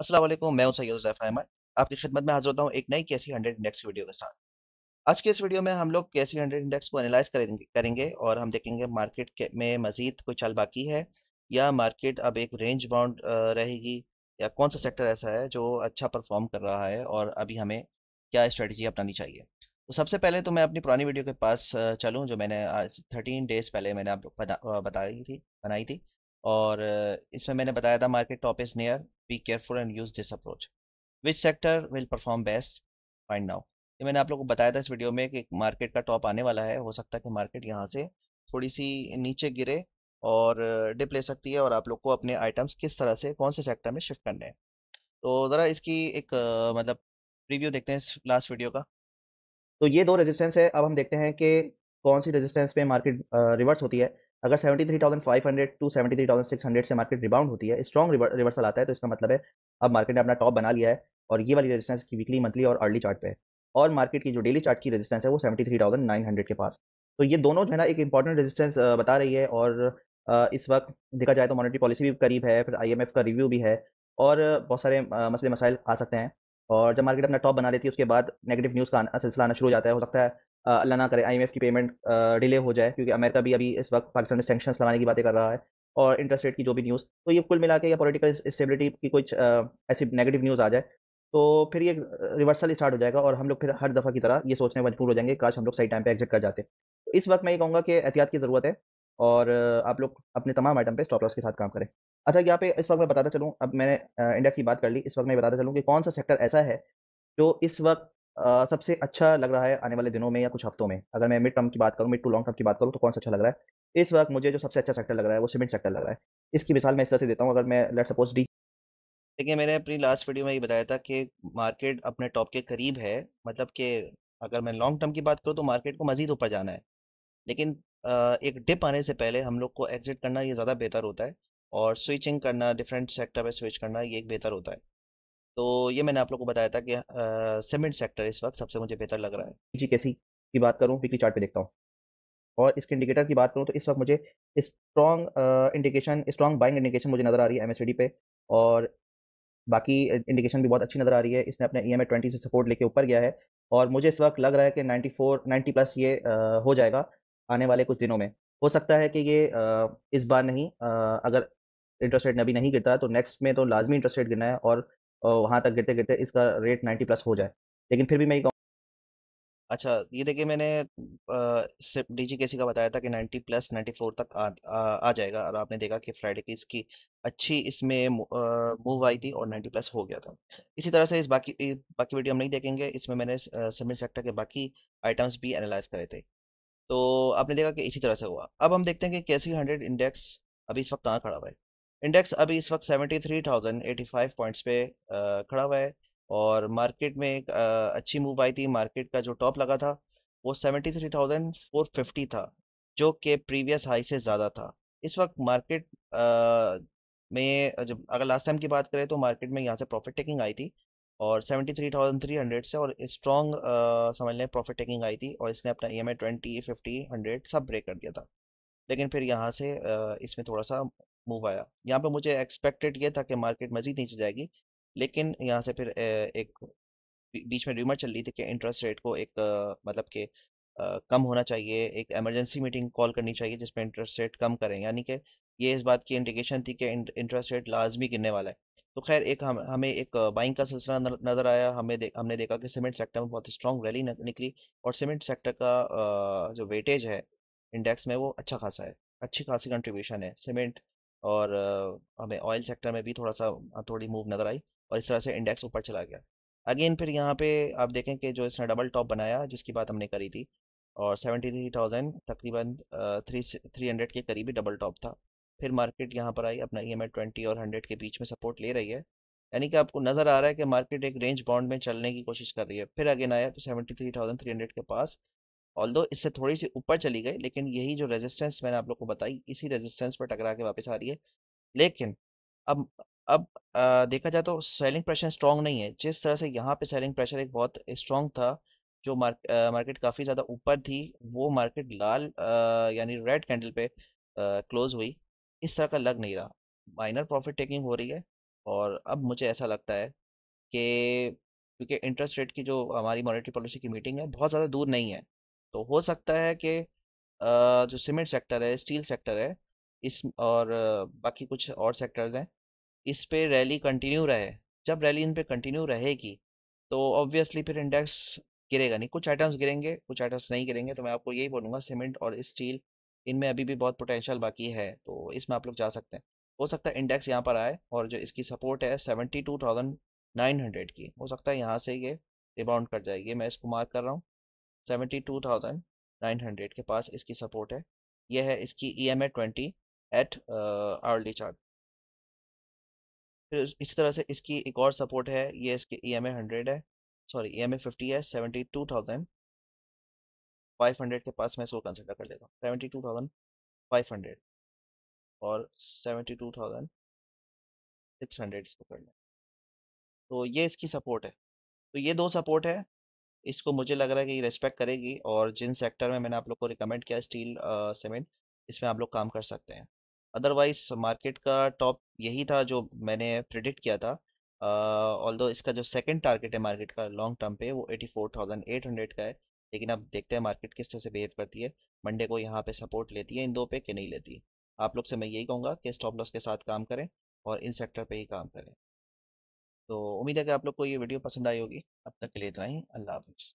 अस्सलाम वालेकुम, मैं हूं सैयद हुज़ैफ़ अहमद। आपकी खिदमत में हाज़िर होता हूं एक नई केसी 100 इंडेक्स की वीडियो के साथ। आज के इस वीडियो में हम लोग केसी 100 इंडेक्स को एनालाइज़ करेंगे और हम देखेंगे मार्केट के में मज़ीद कोई चाल बाकी है या मार्केट अब एक रेंज बाउंड रहेगी, या कौन-सा सेक्टर ऐसा है जो अच्छा परफ़ॉर्म कर रहा है और अभी हमें क्या स्ट्रैटेजी अपनानी चाहिए। तो सबसे पहले तो मैं अपनी पुरानी वीडियो के पास चलूँ, जो मैंने आज 13 डेज़ पहले मैंने आपको बनाई थी, और इसमें मैंने बताया था market top is near, be careful and use this approach, which sector will perform best, find now. ये मैंने आप लोगों को बताया था इस वीडियो में कि मार्केट का टॉप आने वाला है, हो सकता है कि मार्केट यहाँ से थोड़ी सी नीचे गिरे और डिप ले सकती है, और आप लोग को अपने आइटम्स किस तरह से कौन से सेक्टर में शिफ्ट करने हैं। तो ज़रा इसकी एक मतलब रिव्यू देखते हैं इस लास्ट वीडियो का। तो ये 2 रेजिस्टेंस है। अब हम देखते हैं कि कौन-सी रेजिस्टेंस पे मार्केट रिवर्स होती है। अगर 73,500 टू 73,600 से मार्केट रिबाउंड होती है, स्ट्रॉन्ग रिवर्सल आता है, तो इसका मतलब है अब मार्केट ने अपना टॉप बना लिया है, और ये वाली रेजिस्टेंस की वीकली, मंथली और अर्ली चार्ट पे है। और मार्केट की जो डेली चार्ट की रेजिस्टेंस है वो 73,900 के पास। तो ये दोनों जो है ना एक इंपॉर्टेंट रेजिस्टेंस बता रही है, और इस वक़्त देखा जाए तो मॉनेटरी पॉलिसी भी करीब है, फिर आईएमएफ का रिव्यू भी है, और बहुत सारे मसले मसाइल आ सकते हैं। और जब मार्केट अपना टॉप बना लेती है, उसके बाद नेगेटिव न्यूज़ का सिलसिला आना शुरू हो जाता है। हो सकता है अल्लाह ना करे आईएमएफ की पेमेंट डिले हो जाए, क्योंकि अमेरिका भी अभी इस वक्त पाकिस्तान में सैंक्शंस लगाने की बातें कर रहा है, और इंटरेस्ट रेट की जो भी न्यूज़, तो ये कुल मिला के, या पॉलिटिकल स्टेबिलिटी की कुछ ऐसी नेगेटिव न्यूज़ आ जाए, तो फिर ये रिवर्सल स्टार्ट हो जाएगा, और हम लोग फिर हर दफ़ा की तरह ये सोचने में मजबूर हो जाएंगे, काश हम लोग सही टाइम पे एग्जिट कर जाते। तो इस वक्त मैं ये कहूँगा कि एहतियात की ज़रूरत है, और आप लोग अपने तमाम आइटम पे स्टॉप लॉस के साथ काम करें। अच्छा, यहाँ पे इस वक्त मैं बताता चलूँ, अब मैंने इंडेक्स की बात कर ली, इस वक्त मैं बताता चलूँ कि कौन सा सेक्टर ऐसा है जो इस वक़्त सबसे अच्छा लग रहा है आने वाले दिनों में या कुछ हफ्तों में। अगर मैं मिड टर्म की बात करूँ, मिड टू लॉन्ग टर्म की बात करूँ, तो कौन-सा अच्छा लग रहा है? इस वक़्त मुझे जो सबसे अच्छा सेक्टर लग रहा है, वो सीमेंट सेक्टर लग रहा है। इसकी मिसाल मैं इस तरह से देता हूँ, अगर मैं लेट्स सपोज़ डी देखिए, मैंने अपनी लास्ट वीडियो में ये बताया था कि मार्केट अपने टॉप के करीब है, मतलब कि अगर मैं लॉन्ग टर्म की बात करूँ तो मार्केट को मज़ीद ऊपर जाना है। लेकिन एक डिप आने से पहले हम लोग को एग्ज़िट करना ये ज़्यादा बेहतर होता है, और स्विचिंग करना, डिफरेंट सेक्टर पे स्विच करना, ये एक बेहतर होता है। तो ये मैंने आप लोगों को बताया था कि सीमेंट सेक्टर इस वक़्त सबसे मुझे बेहतर लग रहा है। जी, कैसी की बात करूँ, वीकली चार्ट पे देखता हूँ, और इसके इंडिकेटर की बात करूँ, तो इस वक़्त मुझे स्ट्रॉन्ग बाइंग इंडिकेशन मुझे नज़र आ रही है एमएससीडी पे, और बाकी इंडिकेशन भी बहुत अच्छी नज़र आ रही है। इसने अपने ईएमए 20 से सपोर्ट लेके ऊपर गया है, और मुझे इस वक़्त लग रहा है कि 94 90 प्लस ये हो जाएगा आने वाले कुछ दिनों में। हो सकता है कि ये इस बार नहीं, अगर इंटरेस्ट रेट अभी नहीं गिरता है, तो नेक्स्ट में तो लाज़मी इंटरेस्ट रेट गिरना है, और वहाँ तक गिरते-गिरते इसका रेट 90 प्लस हो जाए। लेकिन फिर भी मैं ये कहूँ, अच्छा, ये देखिए, मैंने सिर्फ डीजीकेसी का बताया था कि 90 प्लस 94 तक आ जाएगा, और आपने देखा कि फ्राइडे की इसकी अच्छी इसमें मूव आई थी और 90 प्लस हो गया था। इसी तरह से बाकी वीडियो हम नहीं देखेंगे, इसमें मैंने सीमेंट सेक्टर के बाकी आइटम्स भी एनालाइज करे थे। तो आपने देखा कि इसी तरह से हुआ। अब हम देखते हैं कि कैसी 100 इंडेक्स अभी इस वक्त कहाँ खड़ा हुआ है। इंडेक्स अभी इस वक्त 73,085 पॉइंट्स पे खड़ा हुआ है, और मार्केट में एक अच्छी मूव आई थी। मार्केट का जो टॉप लगा था वो 73,450 था, जो कि प्रीवियस हाई से ज़्यादा था। इस वक्त मार्केट में जब अगर लास्ट टाइम की बात करें, तो मार्केट में यहाँ से प्रॉफिट टेकिंग आई थी, और 73,300 से, और स्ट्रॉन्ग समझ लें प्रॉफिट टेकिंग आई थी, और इसने अपना EMI 20 50 100 सब ब्रेक कर दिया था। लेकिन फिर यहाँ से इसमें थोड़ा सा मूव आया। यहाँ पे मुझे एक्सपेक्टेड ये था कि मार्केट मज़ीद नीचे जाएगी, लेकिन यहाँ से फिर एक बीच में र्यूमर चल रही थी कि इंटरेस्ट रेट को एक मतलब कि कम होना चाहिए, एक इमरजेंसी मीटिंग कॉल करनी चाहिए जिसमें इंटरेस्ट रेट कम करें, यानी कि ये इस बात की इंडिकेशन थी कि इंटरेस्ट रेट लाजमी गिरने वाला है। तो खैर, एक हमें एक बाइंग का सिलसिला नज़र आया। हमने देखा कि सीमेंट सेक्टर में बहुत स्ट्रॉन्ग रैली निकली, और सीमेंट सेक्टर का जो वेटेज है इंडेक्स में, वो अच्छा खासा है, अच्छी खासी कंट्रीब्यूशन है सीमेंट। और हमें ऑयल सेक्टर में भी थोड़ी मूव नज़र आई, और इस तरह से इंडेक्स ऊपर चला गया। अगेन फिर यहाँ पे आप देखें कि जो इसने डबल टॉप बनाया जिसकी बात हमने करी थी, और 73,000 तकरीबन 300 के करीबी डबल टॉप था। फिर मार्केट यहाँ पर आई, अपना EMI 20 और 100 के बीच में सपोर्ट ले रही है, यानी कि आपको नज़र आ रहा है कि मार्केट एक रेंज बाउंड में चलने की कोशिश कर रही है। फिर अगेन आया 73,300 के पास, ऑल्दो इससे थोड़ी सी ऊपर चली गई, लेकिन यही जो रेजिस्टेंस मैंने आप लोग को बताई, इसी रेजिस्टेंस पर टकरा के वापस आ रही है। लेकिन अब अब देखा जाए तो सेलिंग प्रेशर स्ट्रांग नहीं है। जिस तरह से यहाँ पे सेलिंग प्रेशर एक बहुत स्ट्रांग था, जो मार्केट काफ़ी ज़्यादा ऊपर थी, वो मार्केट लाल यानी रेड कैंडल पे क्लोज हुई, इस तरह का लग नहीं रहा। माइनर प्रॉफिट टेकिंग हो रही है, और अब मुझे ऐसा लगता है कि क्योंकि इंटरेस्ट रेट की जो हमारी मॉनेटरी पॉलिसी की मीटिंग है बहुत ज़्यादा दूर नहीं है, तो हो सकता है कि जो सीमेंट सेक्टर है, स्टील सेक्टर है, इस और बाकी कुछ और सेक्टर्स हैं, इस पे रैली कंटिन्यू रहे। जब रैली इन पे कंटिन्यू रहेगी तो ऑब्वियसली फिर इंडेक्स गिरेगा नहीं, कुछ आइटम्स गिरेंगे कुछ आइटम्स नहीं गिरेंगे। तो मैं आपको यही बोलूँगा सीमेंट और स्टील, इनमें अभी भी बहुत पोटेंशियल बाकी है, तो इसमें आप लोग जा सकते हैं। हो सकता है इंडेक्स यहाँ पर आए और जो इसकी सपोर्ट है 72,900 की, हो सकता है यहाँ से ये रिबाउंड कर जाएगी। मैं इसको मार्क कर रहा हूँ, 72,900 के पास इसकी सपोर्ट है। यह है इसकी EMA 20 एट आवर्ली चार्ट। फिर इसी तरह से इसकी एक और सपोर्ट है, ये इसकी EMA 100 है, सॉरी EMA 50 है, 72,500 के पास मैं इसको कंसिडर कर लेता हूँ, 72,500 और 72,600 इसको कर लें। तो ये इसकी सपोर्ट है। तो ये दो सपोर्ट है, इसको मुझे लग रहा है कि ये रिस्पेक्ट करेगी, और जिन सेक्टर में मैंने आप लोग को रिकमेंड किया स्टील सीमेंट, इसमें आप लोग काम कर सकते हैं। अदरवाइज मार्केट का टॉप यही था जो मैंने प्रिडिक्ट किया था। ऑल्दो इसका जो सेकंड टारगेट है मार्केट का लॉन्ग टर्म पे वो 84,800 का है, लेकिन अब देखते हैं मार्केट किस तरह से बिहेव करती है। मंडे को यहाँ पे सपोर्ट लेती है इन दो पे कि नहीं लेती। आप लोग से मैं यही कहूँगा कि स्टॉप लॉस के साथ काम करें और इन सेक्टर पे ही काम करें। तो उम्मीद है कि आप लोग को ये वीडियो पसंद आई होगी। अब तक के लिए इतना ही, अल्लाह हाफिज़।